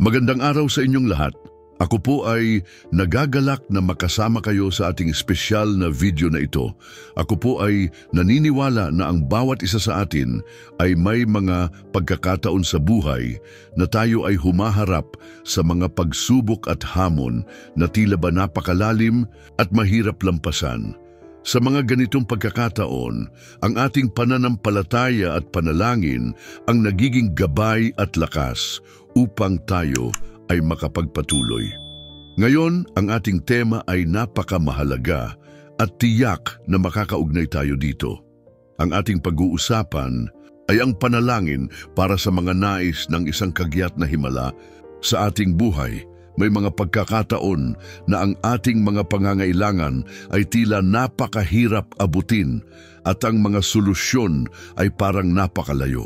Magandang araw sa inyong lahat. Ako po ay nagagalak na makasama kayo sa ating espesyal na video na ito. Ako po ay naniniwala na ang bawat isa sa atin ay may mga pagkakataon sa buhay na tayo ay humaharap sa mga pagsubok at hamon na tila ba napakalalim at mahirap lampasan. Sa mga ganitong pagkakataon, ang ating pananampalataya at panalangin ang nagiging gabay at lakas upang tayo ay makapagpatuloy. Ngayon, ang ating tema ay napakamahalaga at tiyak na makakaugnay tayo dito. Ang ating pag-uusapan ay ang panalangin para sa mga nais ng isang kagyat na himala sa ating buhay. May mga pagkakataon na ang ating mga pangangailangan ay tila napakahirap abutin at ang mga solusyon ay parang napakalayo.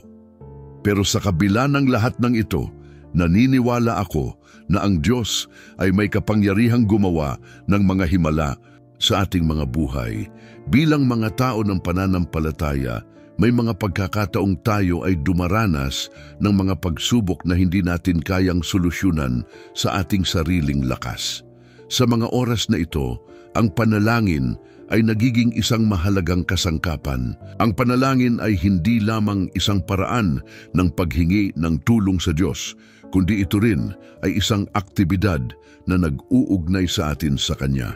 Pero sa kabila ng lahat ng ito, naniniwala ako na ang Diyos ay may kapangyarihang gumawa ng mga himala sa ating mga buhay. Bilang mga tao ng pananampalataya, may mga pagkakataong tayo ay dumaranas ng mga pagsubok na hindi natin kayang solusyonan sa ating sariling lakas. Sa mga oras na ito, ang panalangin ay nagiging isang mahalagang kasangkapan. Ang panalangin ay hindi lamang isang paraan ng paghingi ng tulong sa Diyos, kundi ito rin ay isang aktibidad na nag-uugnay sa atin sa Kanya.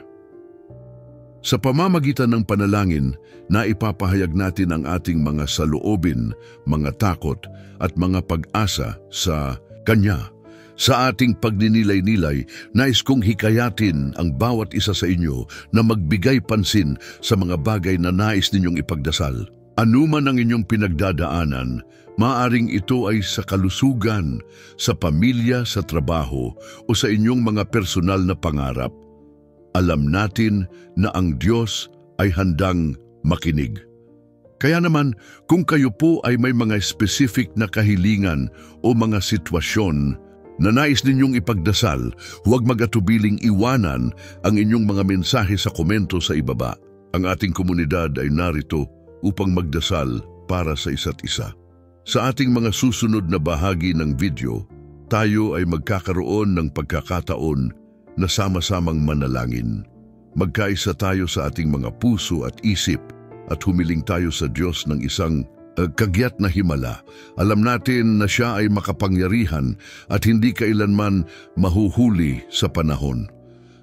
Sa pamamagitan ng panalangin, naipapahayag natin ang ating mga saloobin, mga takot at mga pag-asa sa Kanya. Sa ating pagninilay-nilay, nais kong hikayatin ang bawat isa sa inyo na magbigay pansin sa mga bagay na nais ninyong ipagdasal. Anuman ang inyong pinagdadaanan, maaring ito ay sa kalusugan, sa pamilya, sa trabaho o sa inyong mga personal na pangarap. Alam natin na ang Diyos ay handang makinig. Kaya naman, kung kayo po ay may mga specific na kahilingan o mga sitwasyon na nais ninyong ipagdasal, huwag mag-atubiling iwanan ang inyong mga mensahe sa komento sa ibaba. Ang ating komunidad ay narito upang magdasal para sa isa't isa. Sa ating mga susunod na bahagi ng video, tayo ay magkakaroon ng pagkakataon na sama-samang manalangin. Magkaisa tayo sa ating mga puso at isip at humiling tayo sa Diyos ng isang kagyat na himala. Alam natin na Siya ay makapangyarihan at hindi kailanman mahuhuli sa panahon.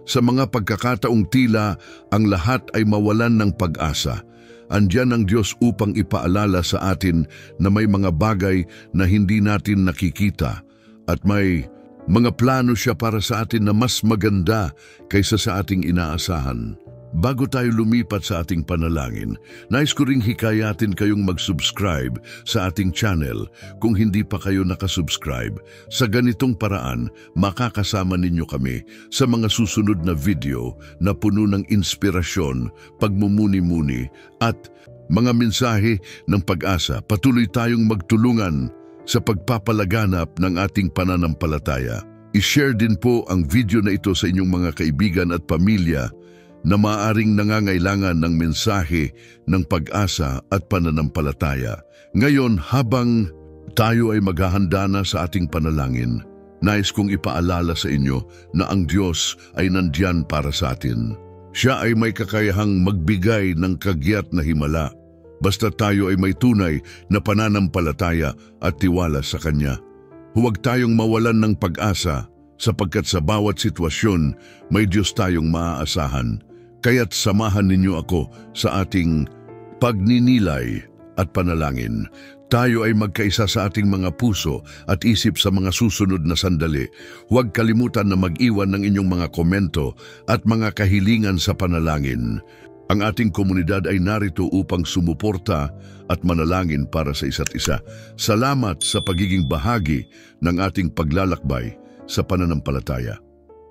Sa mga pagkakataong tila ang lahat ay mawalan ng pag-asa, andiyan ang Diyos upang ipaalala sa atin na may mga bagay na hindi natin nakikita at may mga plano Siya para sa atin na mas maganda kaysa sa ating inaasahan. Bago tayo lumipat sa ating panalangin, nais ko ring hikayatin kayong mag-subscribe sa ating channel kung hindi pa kayo nakasubscribe. Sa ganitong paraan, makakasama ninyo kami sa mga susunod na video na puno ng inspirasyon, pagmumuni-muni at mga mensahe ng pag-asa. Patuloy tayong magtulungan sa pagpapalaganap ng ating pananampalataya. I-share din po ang video na ito sa inyong mga kaibigan at pamilya na maaaring nangangailangan ng mensahe ng pag-asa at pananampalataya. Ngayon, habang tayo ay maghahanda na sa ating panalangin, nais kong ipaalala sa inyo na ang Diyos ay nandiyan para sa atin. Siya ay may kakayahang magbigay ng kagyat na himala, basta tayo ay may tunay na pananampalataya at tiwala sa Kanya. Huwag tayong mawalan ng pag-asa sapagkat sa bawat sitwasyon may Diyos tayong maaasahan. Kaya't samahan ninyo ako sa ating pagninilay at panalangin. Tayo ay magkaisa sa ating mga puso at isip sa mga susunod na sandali. Huwag kalimutan na mag-iwan ng inyong mga komento at mga kahilingan sa panalangin. Ang ating komunidad ay narito upang sumuporta at manalangin para sa isa't isa. Salamat sa pagiging bahagi ng ating paglalakbay sa pananampalataya.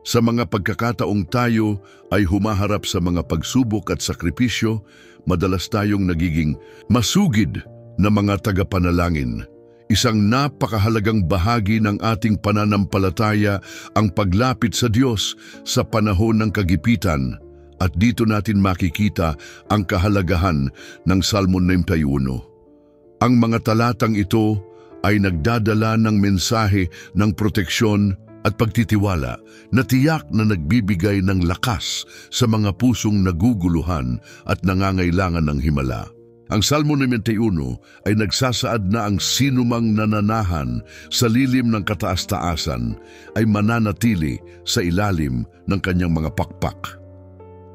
Sa mga pagkakataong tayo ay humaharap sa mga pagsubok at sakripisyo, madalas tayong nagiging masugid na mga tagapanalangin. Isang napakahalagang bahagi ng ating pananampalataya ang paglapit sa Diyos sa panahon ng kagipitan. At dito natin makikita ang kahalagahan ng Salmo 91. Ang mga talatang ito ay nagdadala ng mensahe ng proteksyon, at pagtitiwala na tiyak na nagbibigay ng lakas sa mga pusong naguguluhan at nangangailangan ng himala. Ang Salmo 91 ay nagsasaad na ang sinumang nananahan sa lilim ng kataas-taasan ay mananatili sa ilalim ng kanyang mga pakpak.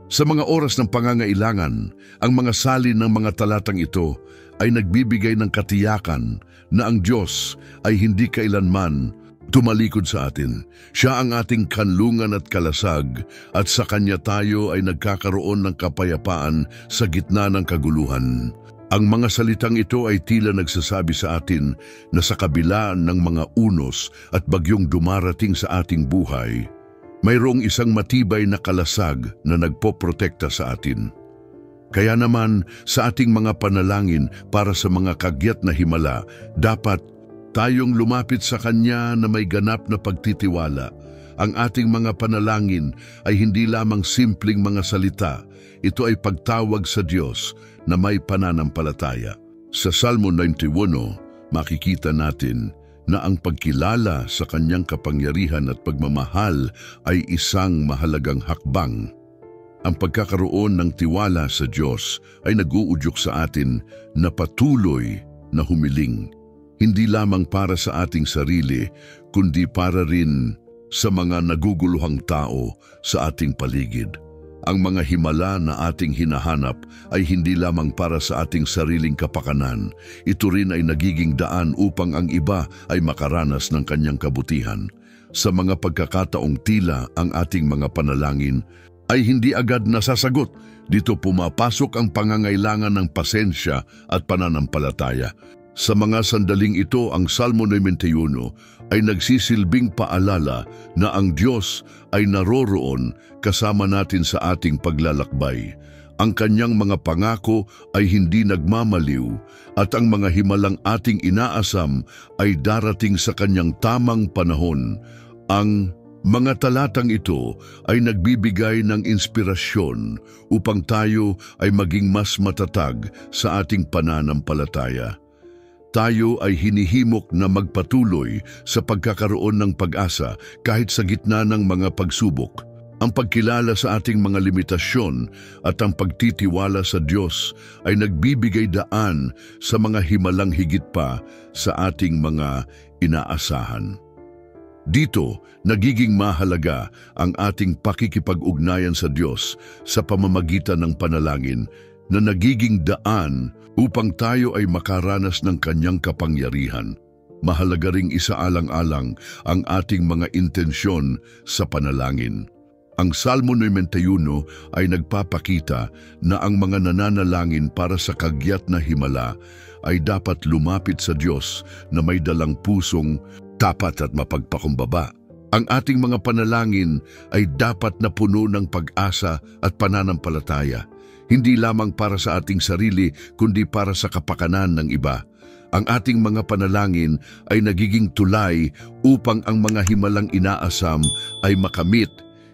Sa mga oras ng pangangailangan, ang mga salin ng mga talatang ito ay nagbibigay ng katiyakan na ang Diyos ay hindi kailanman tumalikod sa atin. Siya ang ating kanlungan at kalasag at sa Kanya tayo ay nagkakaroon ng kapayapaan sa gitna ng kaguluhan. Ang mga salitang ito ay tila nagsasabi sa atin na sa kabila ng mga unos at bagyong dumarating sa ating buhay, mayroong isang matibay na kalasag na nagpoprotekta sa atin. Kaya naman sa ating mga panalangin para sa mga kagyat na himala, dapat tayong lumapit sa Kanya na may ganap na pagtitiwala. Ang ating mga panalangin ay hindi lamang simpleng mga salita, ito ay pagtawag sa Diyos na may pananampalataya. Sa Salmo 91, makikita natin na ang pagkilala sa Kanyang kapangyarihan at pagmamahal ay isang mahalagang hakbang. Ang pagkakaroon ng tiwala sa Diyos ay nag-uudyok sa atin na patuloy na humiling, hindi lamang para sa ating sarili, kundi para rin sa mga naguguluhang tao sa ating paligid. Ang mga himala na ating hinahanap ay hindi lamang para sa ating sariling kapakanan. Ito rin ay nagiging daan upang ang iba ay makaranas ng Kanyang kabutihan. Sa mga pagkakataong tila ang ating mga panalangin ay hindi agad nasasagot, dito pumapasok ang pangangailangan ng pasensya at pananampalataya. Sa mga sandaling ito, ang Salmo 91 ay nagsisilbing paalala na ang Diyos ay naroroon kasama natin sa ating paglalakbay. Ang Kanyang mga pangako ay hindi nagmamaliw at ang mga himalang ating inaasam ay darating sa Kanyang tamang panahon. Ang mga talatang ito ay nagbibigay ng inspirasyon upang tayo ay maging mas matatag sa ating pananampalataya. Tayo ay hinihimok na magpatuloy sa pagkakaroon ng pag-asa kahit sa gitna ng mga pagsubok. Ang pagkilala sa ating mga limitasyon at ang pagtitiwala sa Diyos ay nagbibigay daan sa mga himalang higit pa sa ating mga inaasahan. Dito, nagiging mahalaga ang ating pakikipag-ugnayan sa Diyos sa pamamagitan ng panalangin na nagiging daan upang tayo ay makaranas ng Kanyang kapangyarihan. Mahalaga ring isaalang-alang ang ating mga intensyon sa panalangin. Ang Salmo 91 ay nagpapakita na ang mga nananalangin para sa kagyat na himala ay dapat lumapit sa Diyos na may dalang pusong tapat at mapagpakumbaba. Ang ating mga panalangin ay dapat na puno ng pag-asa at pananampalataya, hindi lamang para sa ating sarili kundi para sa kapakanan ng iba. Ang ating mga panalangin ay nagiging tulay upang ang mga himalang inaasam ay makamit,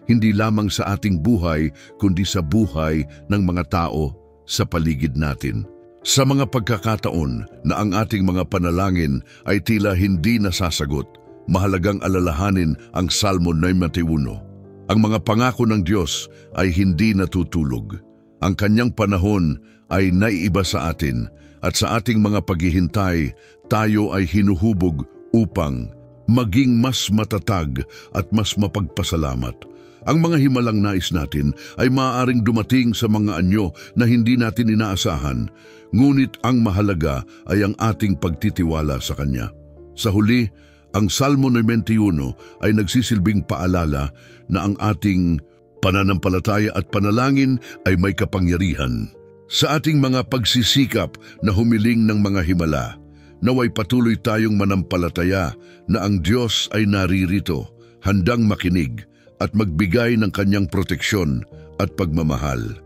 hindi lamang sa ating buhay kundi sa buhay ng mga tao sa paligid natin. Sa mga pagkakataon na ang ating mga panalangin ay tila hindi nasasagot, mahalagang alalahanin ang Salmo 91. Ang mga pangako ng Diyos ay hindi natutulog. Ang Kanyang panahon ay naiiba sa atin at sa ating mga paghihintay, tayo ay hinuhubog upang maging mas matatag at mas mapagpasalamat. Ang mga himalang nais natin ay maaaring dumating sa mga anyo na hindi natin inaasahan, ngunit ang mahalaga ay ang ating pagtitiwala sa Kanya. Sa huli, ang Salmo 91 ay nagsisilbing paalala na ang ating pananampalataya at panalangin ay may kapangyarihan. Sa ating mga pagsisikap na humiling ng mga himala, naway patuloy tayong manampalataya na ang Diyos ay naririto, handang makinig at magbigay ng Kanyang proteksyon at pagmamahal.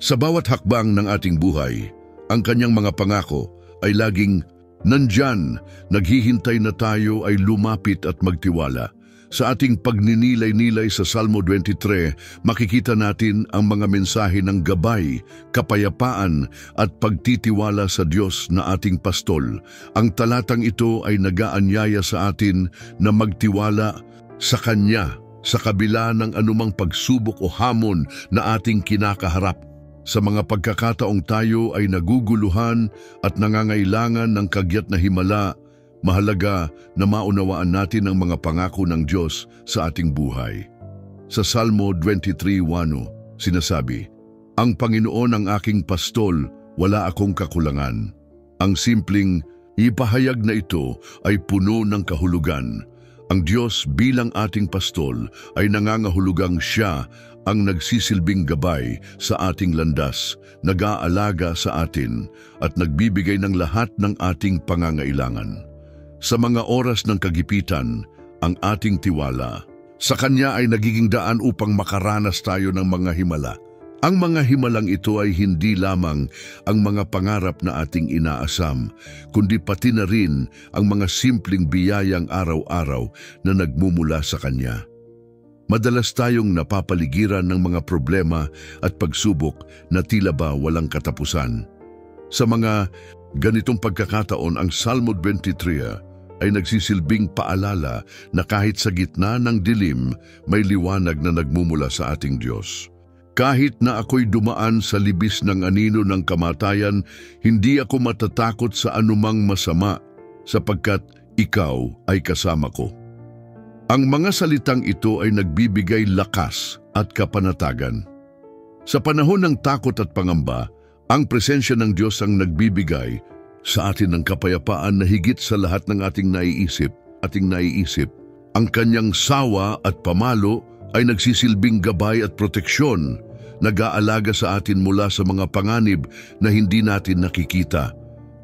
Sa bawat hakbang ng ating buhay, ang Kanyang mga pangako ay laging nandyan, naghihintay na tayo ay lumapit at magtiwala. Sa ating pagninilay-nilay sa Salmo 23, makikita natin ang mga mensahe ng gabay, kapayapaan at pagtitiwala sa Diyos na ating pastol. Ang talatang ito ay nag-aanyaya sa atin na magtiwala Sa Kanya, sa kabila ng anumang pagsubok o hamon na ating kinakaharap. Sa mga pagkakataong tayo ay naguguluhan at nangangailangan ng kagyat na himala, mahalaga na maunawaan natin ang mga pangako ng Diyos sa ating buhay. Sa Salmo 23:1, sinasabi, "Ang Panginoon ang aking pastol, wala akong kakulangan." Ang simpleng ipahayag na ito ay puno ng kahulugan. Ang Diyos bilang ating pastol ay nangangahulugang Siya ang nagsisilbing gabay sa ating landas, nag-aalaga sa atin at nagbibigay ng lahat ng ating pangangailangan. Sa mga oras ng kagipitan, ang ating tiwala sa Kanya ay nagiging daan upang makaranas tayo ng mga himala. Ang mga himalang ito ay hindi lamang ang mga pangarap na ating inaasam, kundi pati na rin ang mga simpleng biyayang araw-araw na nagmumula sa Kanya. Madalas tayong napapaligiran ng mga problema at pagsubok na tila ba walang katapusan. Sa mga ganitong pagkakataon, ang Salmo 23 ay nagsisilbing paalala na kahit sa gitna ng dilim, may liwanag na nagmumula sa ating Diyos. Kahit na ako'y dumaan sa libis ng anino ng kamatayan, hindi ako matatakot sa anumang masama, sapagkat ikaw ay kasama ko. Ang mga salitang ito ay nagbibigay lakas at kapanatagan. Sa panahon ng takot at pangamba, ang presensya ng Diyos ang nagbibigay sa atin ng kapayapaan na higit sa lahat ng ating naiisip. Ang Kanyang sawa at pamalo ay nagsisilbing gabay at proteksyon, nag-aalaga sa atin mula sa mga panganib na hindi natin nakikita.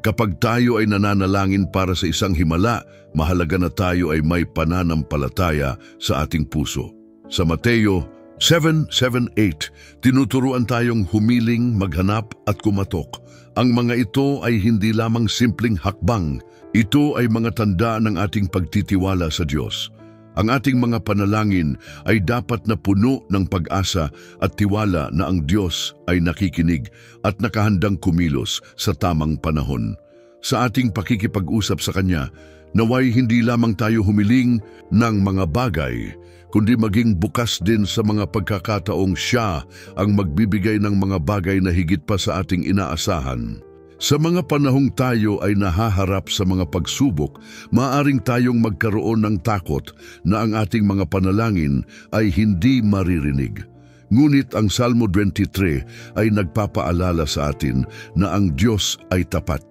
Kapag tayo ay nananalangin para sa isang himala, mahalaga na tayo ay may pananampalataya sa ating puso. Sa Mateo 7:7-8, tinuturuan tayong humiling, maghanap at kumatok. Ang mga ito ay hindi lamang simpleng hakbang, ito ay mga tanda ng ating pagtitiwala sa Diyos. Ang ating mga panalangin ay dapat na puno ng pag-asa at tiwala na ang Diyos ay nakikinig at nakahandang kumilos sa tamang panahon. Sa ating pakikipag-usap sa Kanya, naway hindi lamang tayo humiling ng mga bagay, kundi maging bukas din sa mga pagkakataong Siya ang magbibigay ng mga bagay na higit pa sa ating inaasahan. Sa mga panahong tayo ay nahaharap sa mga pagsubok, maaaring tayong magkaroon ng takot na ang ating mga panalangin ay hindi maririnig. Ngunit ang Salmo 23 ay nagpapaalala sa atin na ang Diyos ay tapat.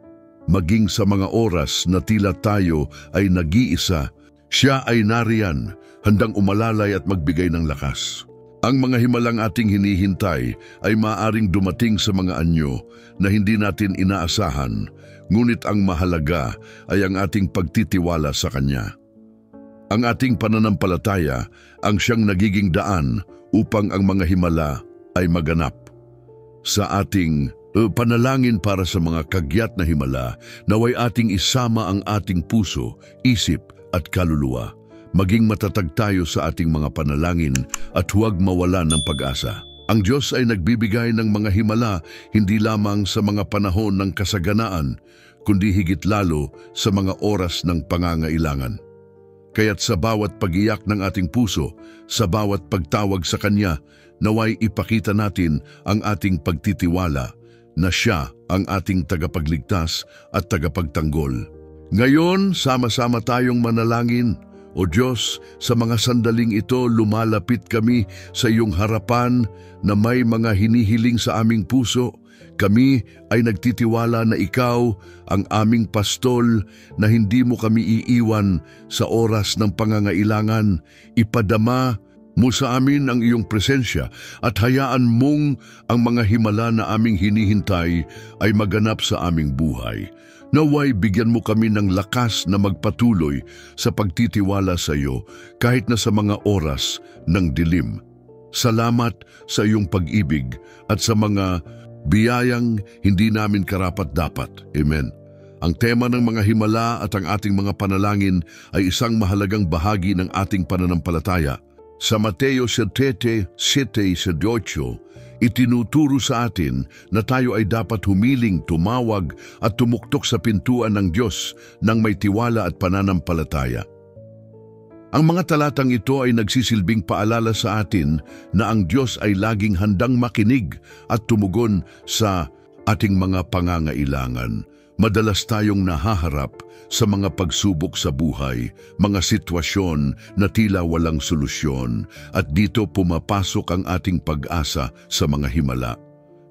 Maging sa mga oras na tila tayo ay nag-iisa, Siya ay nariyan, handang umalalay at magbigay ng lakas. Ang mga himalang ating hinihintay ay maaaring dumating sa mga anyo na hindi natin inaasahan, ngunit ang mahalaga ay ang ating pagtitiwala sa Kanya. Ang ating pananampalataya ang siyang nagiging daan upang ang mga himala ay maganap. Sa ating panalangin para sa mga kagyat na himala, naway ating isama ang ating puso, isip at kaluluwa. Maging matatag tayo sa ating mga panalangin at huwag mawalan ng pag-asa. Ang Diyos ay nagbibigay ng mga himala hindi lamang sa mga panahon ng kasaganaan, kundi higit lalo sa mga oras ng pangangailangan. Kaya't sa bawat pag-iyak ng ating puso, sa bawat pagtawag sa Kanya, naway ipakita natin ang ating pagtitiwala na Siya ang ating tagapagligtas at tagapagtanggol. Ngayon, sama-sama tayong manalangin. O Diyos, sa mga sandaling ito lumalapit kami sa iyong harapan na may mga hinihiling sa aming puso. Kami ay nagtitiwala na Ikaw ang aming pastol, na hindi mo kami iiwan sa oras ng pangangailangan. Ipadama mo sa amin ang iyong presensya at hayaan mong ang mga himala na aming hinihintay ay maganap sa aming buhay. Naway bigyan mo kami ng lakas na magpatuloy sa pagtitiwala sa iyo kahit na sa mga oras ng dilim. Salamat sa iyong pag-ibig at sa mga biyayang hindi namin karapat-dapat. Amen. Ang tema ng mga himala at ang ating mga panalangin ay isang mahalagang bahagi ng ating pananampalataya. Sa Mateo 7:7-8, itinuturo sa atin na tayo ay dapat humiling, tumawag at tumuktok sa pintuan ng Diyos nang may tiwala at pananampalataya. Ang mga talatang ito ay nagsisilbing paalala sa atin na ang Diyos ay laging handang makinig at tumugon sa ating mga pangangailangan. Madalas tayong nahaharap sa mga pagsubok sa buhay, mga sitwasyon na tila walang solusyon, at dito pumapasok ang ating pag-asa sa mga himala.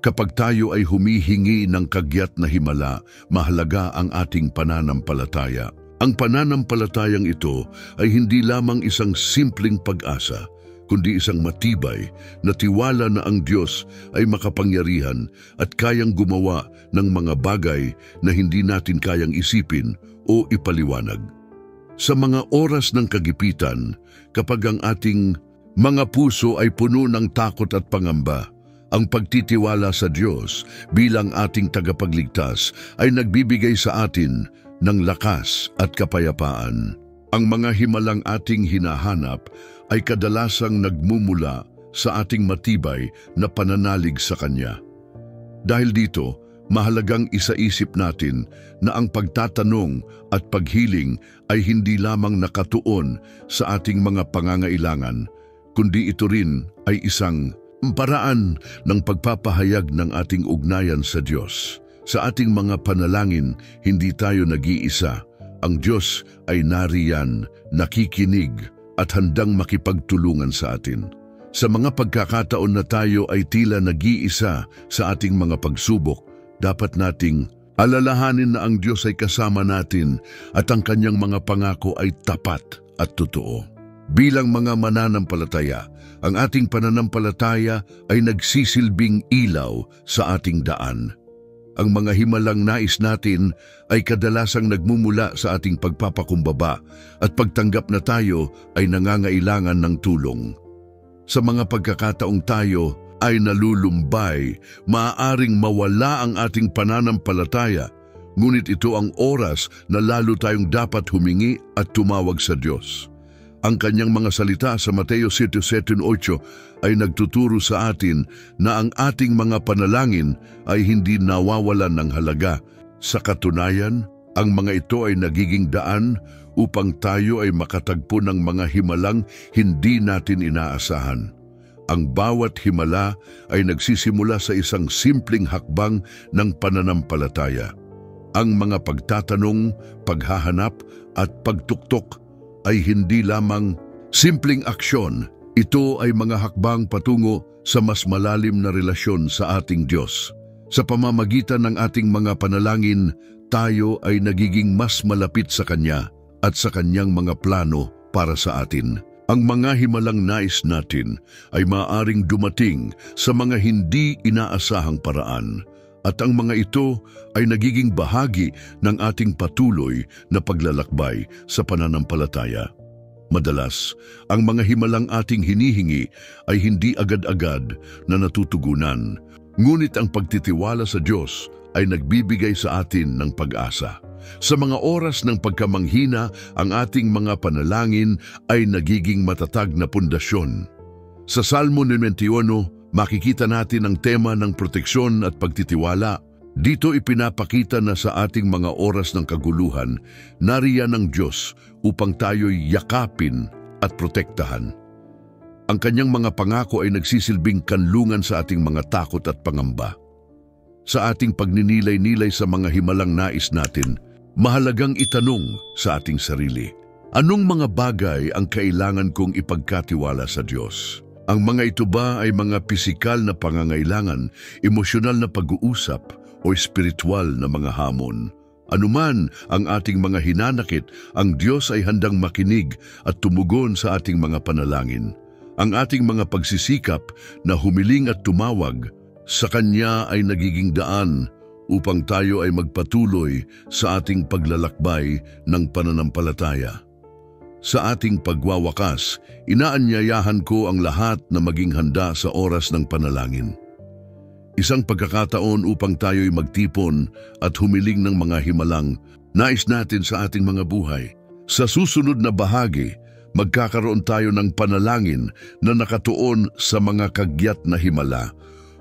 Kapag tayo ay humihingi ng kagyat na himala, mahalaga ang ating pananampalataya. Ang pananampalatayang ito ay hindi lamang isang simpleng pag-asa, kundi isang matibay na tiwala na ang Diyos ay makapangyarihan at kayang gumawa ng mga bagay na hindi natin kayang isipin o ipaliwanag. Sa mga oras ng kagipitan, kapag ang ating mga puso ay puno ng takot at pangamba, ang pagtitiwala sa Diyos bilang ating tagapagligtas ay nagbibigay sa atin ng lakas at kapayapaan. Ang mga himalang ating hinahanap ay kadalasang nagmumula sa ating matibay na pananalig sa Kanya. Dahil dito, mahalagang isaisip natin na ang pagtatanong at paghiling ay hindi lamang nakatuon sa ating mga pangangailangan, kundi ito rin ay isang paraan ng pagpapahayag ng ating ugnayan sa Diyos. Sa ating mga panalangin, hindi tayo nag-iisa. Ang Diyos ay nariyan, nakikinig at handang makipagtulungan sa atin. Sa mga pagkakataon na tayo ay tila nag-iisa sa ating mga pagsubok, dapat nating alalahanin na ang Diyos ay kasama natin at ang Kanyang mga pangako ay tapat at totoo. Bilang mga mananampalataya, ang ating pananampalataya ay nagsisilbing ilaw sa ating daan. Ang mga himalang nais natin ay kadalasang nagmumula sa ating pagpapakumbaba at pagtanggap na tayo ay nangangailangan ng tulong. Sa mga pagkakataong tayo ay nalulumbay, maaaring mawala ang ating pananampalataya, ngunit ito ang oras na lalo tayong dapat humingi at tumawag sa Diyos. Ang Kanyang mga salita sa Mateo 7:8 ay nagtuturo sa atin na ang ating mga panalangin ay hindi nawawalan ng halaga. Sa katunayan, ang mga ito ay nagiging daan upang tayo ay makatagpo ng mga himalang hindi natin inaasahan. Ang bawat himala ay nagsisimula sa isang simpleng hakbang ng pananampalataya. Ang mga pagtatanong, paghahanap at pagtuktok ay hindi lamang simpleng aksyon. Ito ay mga hakbang patungo sa mas malalim na relasyon sa ating Diyos. Sa pamamagitan ng ating mga panalangin, tayo ay nagiging mas malapit sa Kanya at sa Kanyang mga plano para sa atin. Ang mga himalang nais natin ay maaaring dumating sa mga hindi inaasahang paraan, at ang mga ito ay nagiging bahagi ng ating patuloy na paglalakbay sa pananampalataya. Madalas, ang mga himalang ating hinihingi ay hindi agad-agad na natutugunan, ngunit ang pagtitiwala sa Diyos ay nagbibigay sa atin ng pag-asa. Sa mga oras ng pagkamanghina, ang ating mga panalangin ay nagiging matatag na pundasyon. Sa Salmo 91, makikita natin ang tema ng proteksyon at pagtitiwala. Dito ipinapakita na sa ating mga oras ng kaguluhan, nariyan ang Diyos upang tayo'y yakapin at protektahan. Ang Kanyang mga pangako ay nagsisilbing kanlungan sa ating mga takot at pangamba. Sa ating pagninilay-nilay sa mga himalang nais natin, mahalagang itanong sa ating sarili, anong mga bagay ang kailangan kong ipagkatiwala sa Diyos? Ang mga ito ba ay mga pisikal na pangangailangan, emosyonal na pag-uusap, o espiritual na mga hamon? Anuman ang ating mga hinanakit, ang Diyos ay handang makinig at tumugon sa ating mga panalangin. Ang ating mga pagsisikap na humiling at tumawag sa Kanya ay nagiging daan upang tayo ay magpatuloy sa ating paglalakbay ng pananampalataya. Sa ating pagwawakas, inaanyayahan ko ang lahat na maging handa sa oras ng panalangin. Isang pagkakataon upang tayo'y magtipon at humiling ng mga himalang nais natin sa ating mga buhay. Sa susunod na bahagi, magkakaroon tayo ng panalangin na nakatuon sa mga kagyat na himala.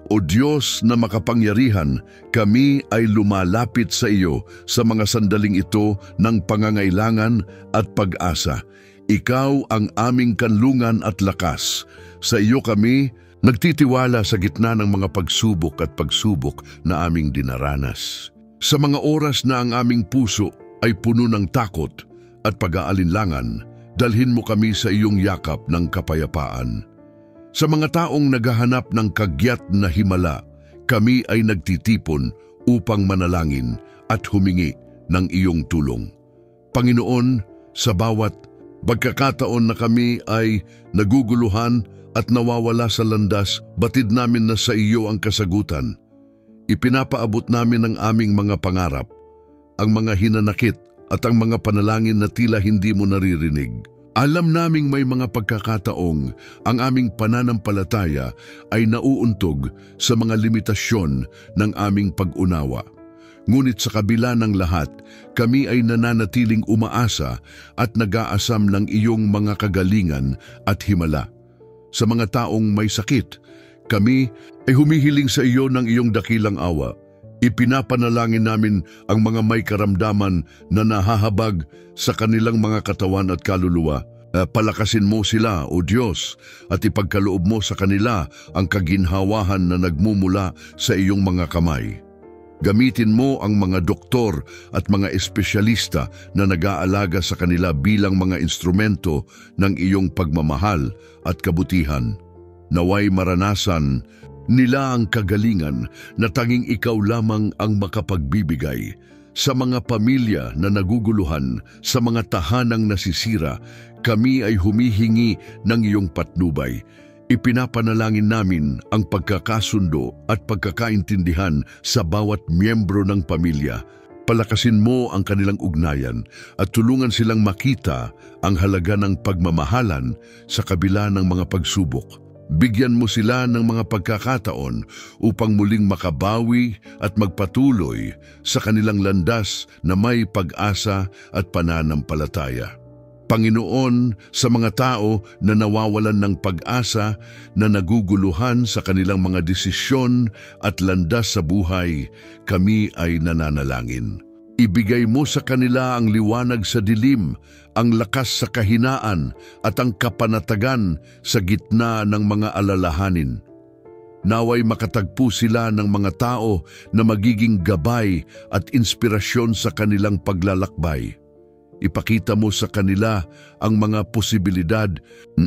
O Diyos na makapangyarihan, kami ay lumalapit sa iyo sa mga sandaling ito ng pangangailangan at pag-asa. Ikaw ang aming kanlungan at lakas. Sa iyo kami nagtitiwala sa gitna ng mga pagsubok at pagsubok na aming dinaranas. Sa mga oras na ang aming puso ay puno ng takot at pag-aalinlangan, dalhin mo kami sa iyong yakap ng kapayapaan. Sa mga taong naghahanap ng kagyat na himala, kami ay nagtitipon upang manalangin at humingi ng iyong tulong. Panginoon, sa bawat pagkakataon na kami ay naguguluhan at nawawala sa landas, batid namin na sa iyo ang kasagutan. Ipinapaabot namin ang aming mga pangarap, ang mga hinanakit at ang mga panalangin na tila hindi mo naririnig. Alam naming may mga pagkakataong ang aming pananampalataya ay nauuntog sa mga limitasyon ng aming pag-unawa. Ngunit sa kabila ng lahat, kami ay nananatiling umaasa at nag-aasam ng iyong mga kagalingan at himala. Sa mga taong may sakit, kami ay humihiling sa iyo ng iyong dakilang awa. Ipinapanalangin namin ang mga may karamdaman na nahahabag sa kanilang mga katawan at kaluluwa. Palakasin mo sila, O Diyos, at ipagkaloob mo sa kanila ang kaginhawahan na nagmumula sa iyong mga kamay. Gamitin mo ang mga doktor at mga espesyalista na nag-aalaga sa kanila bilang mga instrumento ng iyong pagmamahal at kabutihan. Naway maranasan nila ang kagalingan na tanging ikaw lamang ang makapagbibigay. Sa mga pamilya na naguguluhan, sa mga tahanang nasisira, kami ay humihingi ng iyong patnubay. Ipinapanalangin namin ang pagkakasundo at pagkakaintindihan sa bawat miyembro ng pamilya. Palakasin mo ang kanilang ugnayan at tulungan silang makita ang halaga ng pagmamahalan sa kabila ng mga pagsubok. Bigyan mo sila ng mga pagkakataon upang muling makabawi at magpatuloy sa kanilang landas na may pag-asa at pananampalataya. Panginoon, sa mga tao na nawawalan ng pag-asa, na naguguluhan sa kanilang mga desisyon at landas sa buhay, kami ay nananalangin. Ibigay mo sa kanila ang liwanag sa dilim, ang lakas sa kahinaan at ang kapanatagan sa gitna ng mga alalahanin. Naway makatagpo sila ng mga tao na magiging gabay at inspirasyon sa kanilang paglalakbay. Ipakita mo sa kanila ang mga posibilidad,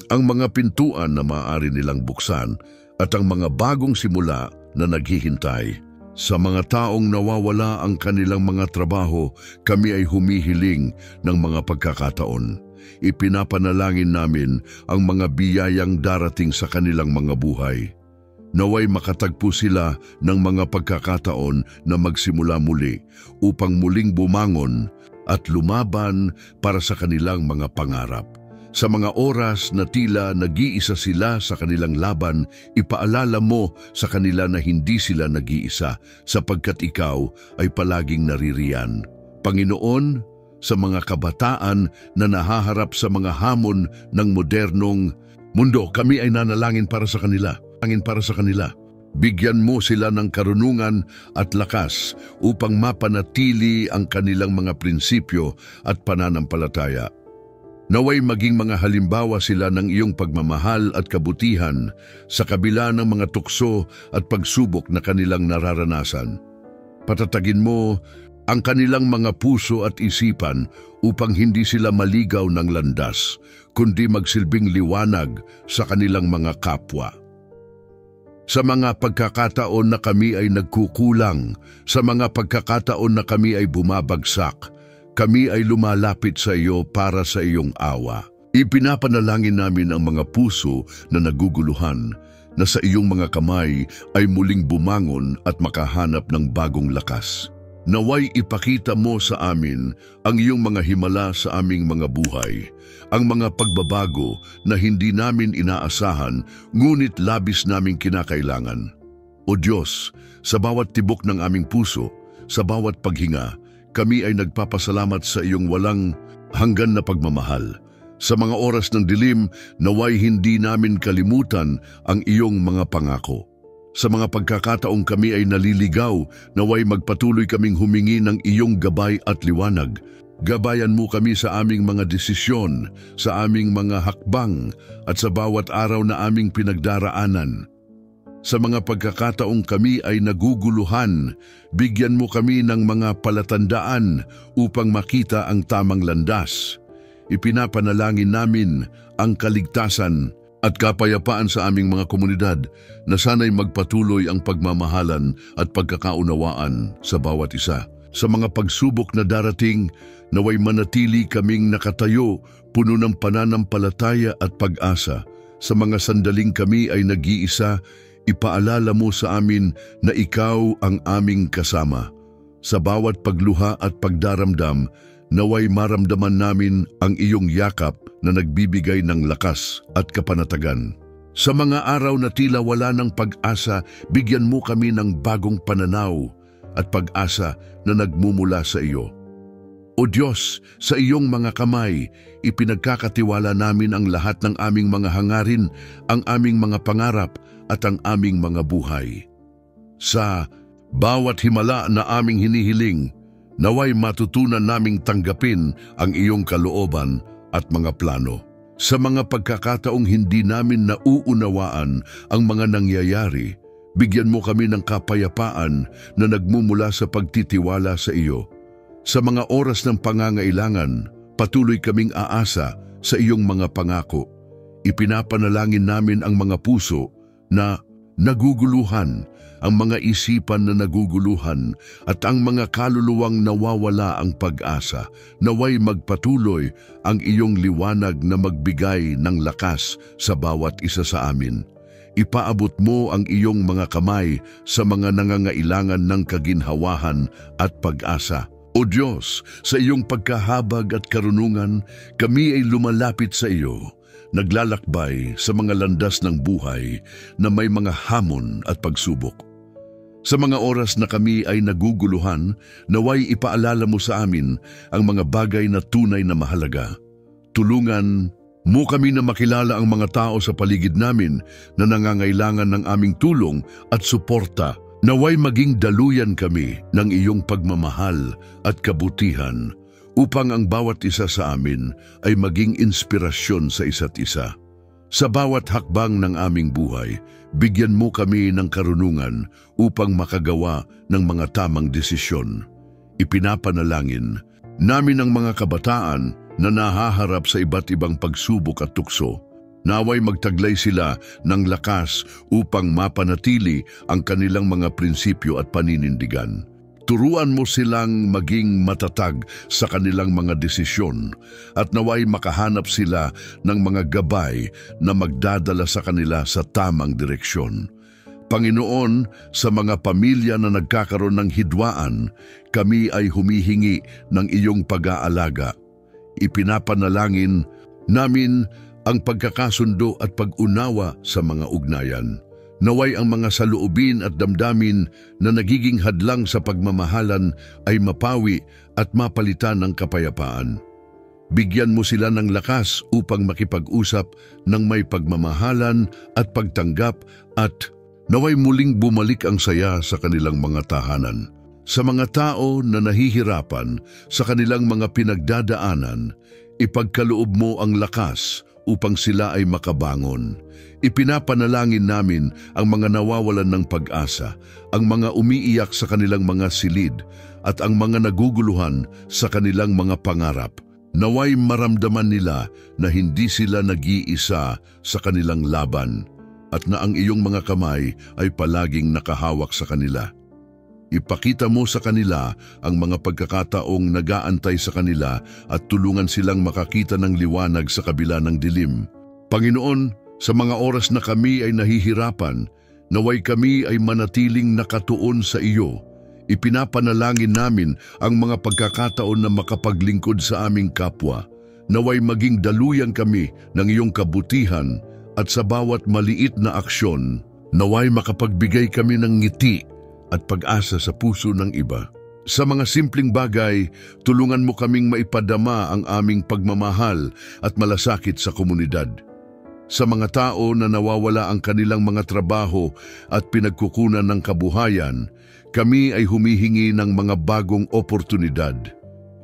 ang mga pintuan na maaari nilang buksan at ang mga bagong simula na naghihintay. Sa mga taong nawawala ang kanilang mga trabaho, kami ay humihiling ng mga pagkakataon. Ipinapanalangin namin ang mga biyayang darating sa kanilang mga buhay. Naway makatagpo sila ng mga pagkakataon na magsimula muli upang muling bumangon at lumaban para sa kanilang mga pangarap. Sa mga oras na tila nag-iisa sila sa kanilang laban, ipaalala mo sa kanila na hindi sila nag-iisa sapagkat ikaw ay palaging naririyan. Panginoon, sa mga kabataan na nahaharap sa mga hamon ng modernong mundo, kami ay nanalangin para sa kanila. Bigyan mo sila ng karunungan at lakas upang mapanatili ang kanilang mga prinsipyo at pananampalataya. Naway maging mga halimbawa sila ng iyong pagmamahal at kabutihan sa kabila ng mga tukso at pagsubok na kanilang nararanasan. Patatagin mo ang kanilang mga puso at isipan upang hindi sila maligaw ng landas, kundi magsilbing liwanag sa kanilang mga kapwa. Sa mga pagkakataon na kami ay nagkukulang, sa mga pagkakataon na kami ay bumabagsak, kami ay lumalapit sa iyo para sa iyong awa. Ipinapanalangin namin ang mga puso na naguguluhan, na sa iyong mga kamay ay muling bumangon at makahanap ng bagong lakas. Naway ipakita mo sa amin ang iyong mga himala sa aming mga buhay, ang mga pagbabago na hindi namin inaasahan ngunit labis naming kinakailangan. O Diyos, sa bawat tibok ng aming puso, sa bawat paghinga, kami ay nagpapasalamat sa iyong walang hanggan na pagmamahal. Sa mga oras ng dilim, naway hindi namin kalimutan ang iyong mga pangako. Sa mga pagkakataong kami ay naliligaw, naway magpatuloy kaming humingi ng iyong gabay at liwanag. Gabayan mo kami sa aming mga desisyon, sa aming mga hakbang at sa bawat araw na aming pinagdaraanan. Sa mga pagkakataong kami ay naguguluhan, bigyan mo kami ng mga palatandaan upang makita ang tamang landas. Ipinapanalangin namin ang kaligtasan at kapayapaan sa aming mga komunidad na sana'y magpatuloy ang pagmamahalan at pagkakaunawaan sa bawat isa. Sa mga pagsubok na darating, naway manatili kaming nakatayo, puno ng pananampalataya at pag-asa. Sa mga sandaling kami ay nag-iisa, ipaalala mo sa amin na ikaw ang aming kasama. Sa bawat pagluha at pagdaramdam, naway maramdaman namin ang iyong yakap na nagbibigay ng lakas at kapanatagan. Sa mga araw na tila wala ng pag-asa, bigyan mo kami ng bagong pananaw at pag-asa na nagmumula sa iyo. O Diyos, sa iyong mga kamay, ipinagkakatiwala namin ang lahat ng aming mga hangarin, ang aming mga pangarap at ang aming mga buhay. Sa bawat himala na aming hinihiling, naway matutunan naming tanggapin ang iyong kalooban at mga plano. Sa mga pagkakataong hindi namin nauunawaan ang mga nangyayari, bigyan mo kami ng kapayapaan na nagmumula sa pagtitiwala sa iyo. Sa mga oras ng pangangailangan, patuloy kaming aasa sa iyong mga pangako. Ipinapanalangin namin ang mga puso na naguguluhan, ang mga isipan na naguguluhan, at ang mga kaluluwang nawawala ang pag-asa. Naway magpatuloy ang iyong liwanag na magbigay ng lakas sa bawat isa sa amin. Ipaabot mo ang iyong mga kamay sa mga nangangailangan ng kaginhawahan at pag-asa. O Diyos, sa iyong pagkahabag at karunungan, kami ay lumalapit sa iyo, naglalakbay sa mga landas ng buhay na may mga hamon at pagsubok. Sa mga oras na kami ay naguguluhan, naway ipaalala mo sa amin ang mga bagay na tunay na mahalaga. Tulungan mo kami na makilala ang mga tao sa paligid namin na nangangailangan ng aming tulong at suporta. Naway maging daluyan kami ng iyong pagmamahal at kabutihan upang ang bawat isa sa amin ay maging inspirasyon sa isa't isa. Sa bawat hakbang ng aming buhay, bigyan mo kami ng karunungan upang makagawa ng mga tamang desisyon. Ipinapanalangin namin ang mga kabataan na nahaharap sa iba't ibang pagsubok at tukso. Naway magtaglay sila ng lakas upang mapanatili ang kanilang mga prinsipyo at paninindigan. Turuan mo silang maging matatag sa kanilang mga desisyon at naway makahanap sila ng mga gabay na magdadala sa kanila sa tamang direksyon. Panginoon, sa mga pamilya na nagkakaroon ng hidwaan, kami ay humihingi ng iyong pag-aalaga. Ipinapanalangin namin ang pagkakasundo at pag-unawa sa mga ugnayan. Naway ang mga saloobin at damdamin na nagiging hadlang sa pagmamahalan ay mapawi at mapalitan ng kapayapaan. Bigyan mo sila ng lakas upang makipag-usap ng may pagmamahalan at pagtanggap at naway muling bumalik ang saya sa kanilang mga tahanan. Sa mga tao na nahihirapan sa kanilang mga pinagdadaanan, ipagkaloob mo ang lakas upang sila ay makabangon. Ipinapanalangin namin ang mga nawawalan ng pag-asa, ang mga umiiyak sa kanilang mga silid, at ang mga naguguluhan sa kanilang mga pangarap. Naway maramdaman nila na hindi sila nag-iisa sa kanilang laban, at na ang iyong mga kamay ay palaging nakahawak sa kanila. Ipakita mo sa kanila ang mga pagkakataong nag-aantay sa kanila at tulungan silang makakita ng liwanag sa kabila ng dilim. Panginoon, sa mga oras na kami ay nahihirapan, naway kami ay manatiling nakatuon sa iyo. Ipinapanalangin namin ang mga pagkakataon na makapaglingkod sa aming kapwa. Naway maging daluyan kami ng iyong kabutihan at sa bawat maliit na aksyon, naway makapagbigay kami ng ngiti at pag-asa sa puso ng iba. Sa mga simpleng bagay, tulungan mo kaming maipadama ang aming pagmamahal at malasakit sa komunidad. Sa mga tao na nawawala ang kanilang mga trabaho at pinagkukunan ng kabuhayan, kami ay humihingi ng mga bagong oportunidad.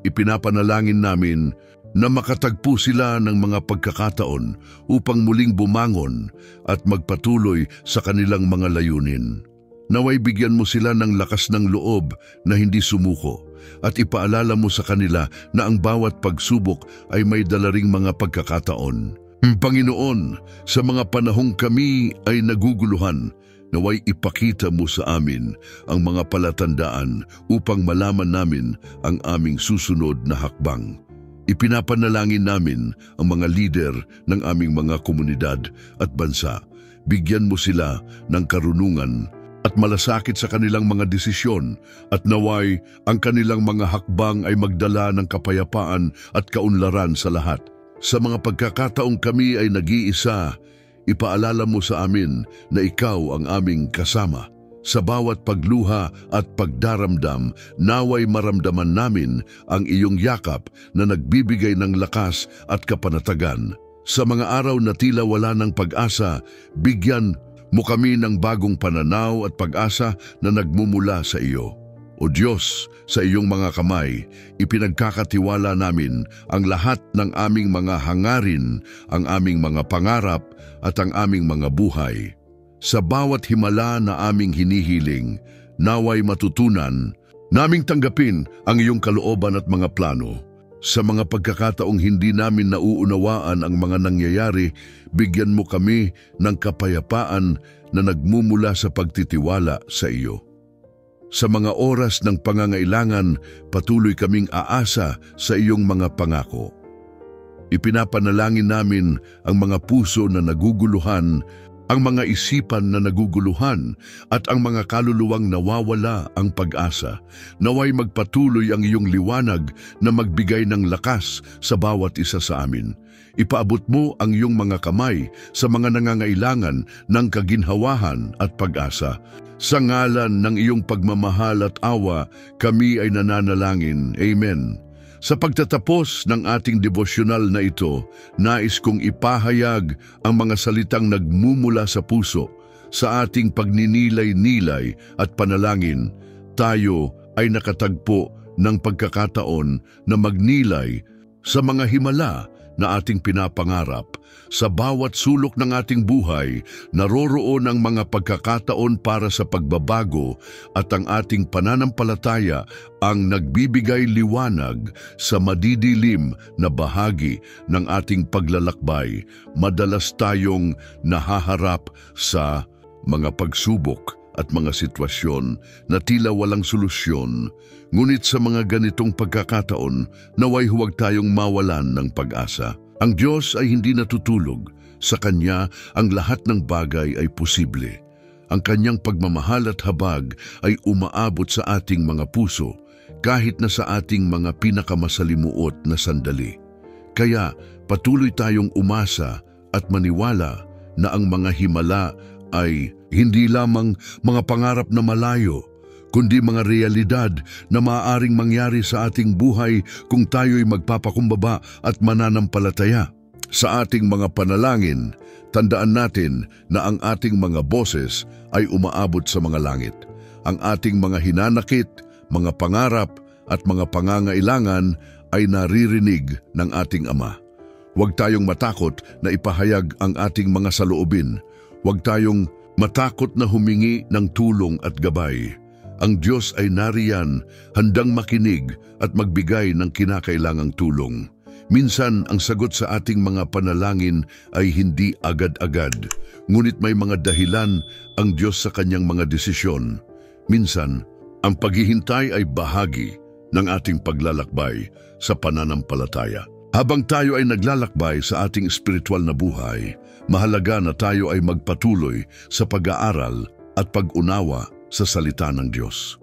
Ipinapanalangin namin na makatagpo sila ng mga pagkakataon upang muling bumangon at magpatuloy sa kanilang mga layunin. Naway bigyan mo sila ng lakas ng loob na hindi sumuko at ipaalala mo sa kanila na ang bawat pagsubok ay may dala ring mga pagkakataon. Panginoon, sa mga panahong kami ay naguguluhan, naway ipakita mo sa amin ang mga palatandaan upang malaman namin ang aming susunod na hakbang. Ipinapanalangin namin ang mga lider ng aming mga komunidad at bansa. Bigyan mo sila ng karunungan at malasakit sa kanilang mga desisyon at naway ang kanilang mga hakbang ay magdala ng kapayapaan at kaunlaran sa lahat. Sa mga pagkakataong kami ay nag-iisa, ipaalala mo sa amin na ikaw ang aming kasama. Sa bawat pagluha at pagdaramdam, naway maramdaman namin ang iyong yakap na nagbibigay ng lakas at kapanatagan. Sa mga araw na tila wala ng pag-asa, bigyan mo kami ng bagong pananaw at pag-asa na nagmumula sa iyo. O Diyos, sa iyong mga kamay, ipinagkakatiwala namin ang lahat ng aming mga hangarin, ang aming mga pangarap at ang aming mga buhay. Sa bawat himala na aming hinihiling, naway matutunan, naming tanggapin ang iyong kalooban at mga plano. Sa mga pagkakataong hindi namin nauunawaan ang mga nangyayari, bigyan mo kami ng kapayapaan na nagmumula sa pagtitiwala sa iyo. Sa mga oras ng pangangailangan, patuloy kaming aasa sa iyong mga pangako. Ipinapanalangin namin ang mga puso na naguguluhan, ang mga isipan na naguguluhan at ang mga kaluluwang nawawala ang pag-asa. Naway magpatuloy ang iyong liwanag na magbigay ng lakas sa bawat isa sa amin. Ipaabot mo ang iyong mga kamay sa mga nangangailangan ng kaginhawahan at pag-asa. Sa ngalan ng iyong pagmamahal at awa, kami ay nananalangin. Amen. Sa pagtatapos ng ating devosyonal na ito, nais kong ipahayag ang mga salitang nagmumula sa puso. Sa ating pagninilay-nilay at panalangin, tayo ay nakatagpo ng pagkakataon na magnilay sa mga himala na ating pinapangarap. Sa bawat sulok ng ating buhay, naroroon ang mga pagkakataon para sa pagbabago at ang ating pananampalataya ang nagbibigay liwanag sa madidilim na bahagi ng ating paglalakbay. Madalas tayong nahaharap sa mga pagsubok at mga sitwasyon na tila walang solusyon. Ngunit sa mga ganitong pagkakataon, naway huwag tayong mawalan ng pag-asa. Ang Diyos ay hindi natutulog. Sa Kanya, ang lahat ng bagay ay posible. Ang Kanyang pagmamahal at habag ay umaabot sa ating mga puso, kahit na sa ating mga pinakamasalimuot na sandali. Kaya patuloy tayong umasa at maniwala na ang mga himala ay hindi lamang mga pangarap na malayo, kundi mga realidad na maaaring mangyari sa ating buhay kung tayo'y magpapakumbaba at mananampalataya. Sa ating mga panalangin, tandaan natin na ang ating mga boses ay umaabot sa mga langit. Ang ating mga hinanakit, mga pangarap at mga pangangailangan ay naririnig ng ating Ama. Huwag tayong matakot na ipahayag ang ating mga saloobin. Huwag tayong matakot na humingi ng tulong at gabay. Ang Diyos ay nariyan, handang makinig at magbigay ng kinakailangang tulong. Minsan, ang sagot sa ating mga panalangin ay hindi agad-agad, ngunit may mga dahilan ang Diyos sa kanyang mga desisyon. Minsan, ang paghihintay ay bahagi ng ating paglalakbay sa pananampalataya. Habang tayo ay naglalakbay sa ating espiritual na buhay, mahalaga na tayo ay magpatuloy sa pag-aaral at pag-unawa sa salita ng Diyos.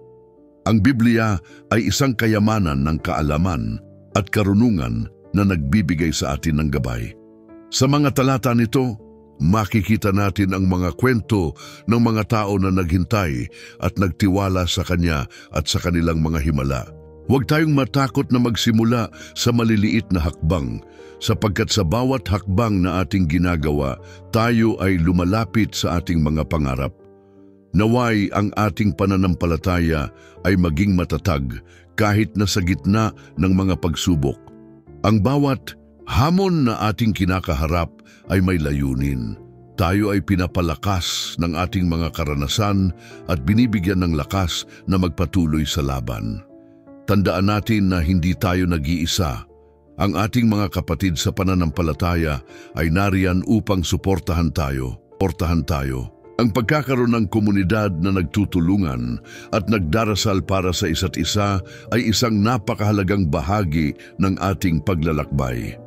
Ang Biblia ay isang kayamanan ng kaalaman at karunungan na nagbibigay sa atin ng gabay. Sa mga talata nito, makikita natin ang mga kwento ng mga tao na naghintay at nagtiwala sa Kanya at sa kanilang mga himala. Huwag tayong matakot na magsimula sa maliliit na hakbang, sapagkat sa bawat hakbang na ating ginagawa, tayo ay lumalapit sa ating mga pangarap. Naway ang ating pananampalataya ay maging matatag kahit na sa gitna ng mga pagsubok. Ang bawat hamon na ating kinakaharap ay may layunin. Tayo ay pinapalakas ng ating mga karanasan at binibigyan ng lakas na magpatuloy sa laban. Tandaan natin na hindi tayo nag-iisa. Ang ating mga kapatid sa pananampalataya ay nariyan upang suportahan tayo. Ang pagkakaroon ng komunidad na nagtutulungan at nagdarasal para sa isa't isa ay isang napakahalagang bahagi ng ating paglalakbay.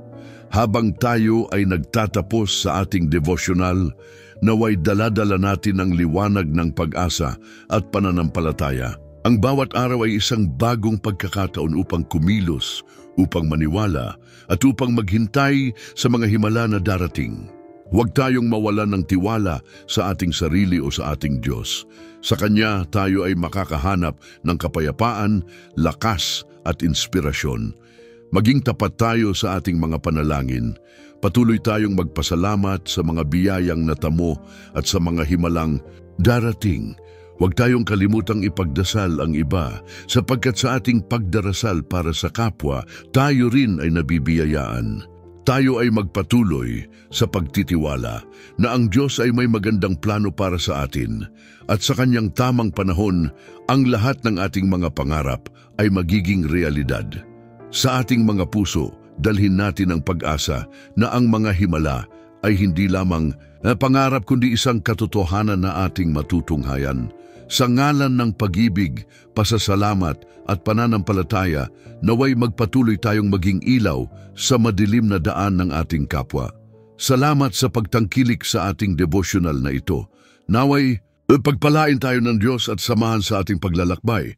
Habang tayo ay nagtatapos sa ating devotional, naway dala-dala natin ang liwanag ng pag-asa at pananampalataya. Ang bawat araw ay isang bagong pagkakataon upang kumilos, upang maniwala, at upang maghintay sa mga himala na darating. Huwag tayong mawalan ng tiwala sa ating sarili o sa ating Diyos. Sa Kanya tayo ay makakahanap ng kapayapaan, lakas at inspirasyon. Maging tapat tayo sa ating mga panalangin. Patuloy tayong magpasalamat sa mga biyayang natamo at sa mga himalang darating. Huwag tayong kalimutang ipagdasal ang iba, sapagkat sa ating pagdarasal para sa kapwa, tayo rin ay nabibiyayaan. Tayo ay magpatuloy sa pagtitiwala na ang Diyos ay may magandang plano para sa atin at sa Kanyang tamang panahon, ang lahat ng ating mga pangarap ay magiging realidad. Sa ating mga puso, dalhin natin ang pag-asa na ang mga himala ay hindi lamang pangarap kundi isang katotohanan na ating matutunghayan. Sa ngalan ng pag-ibig, pasasalamat at pananampalataya, naway magpatuloy tayong maging ilaw sa madilim na daan ng ating kapwa. Salamat sa pagtangkilik sa ating devotional na ito. Naway pagpalain tayo ng Diyos at samahan sa ating paglalakbay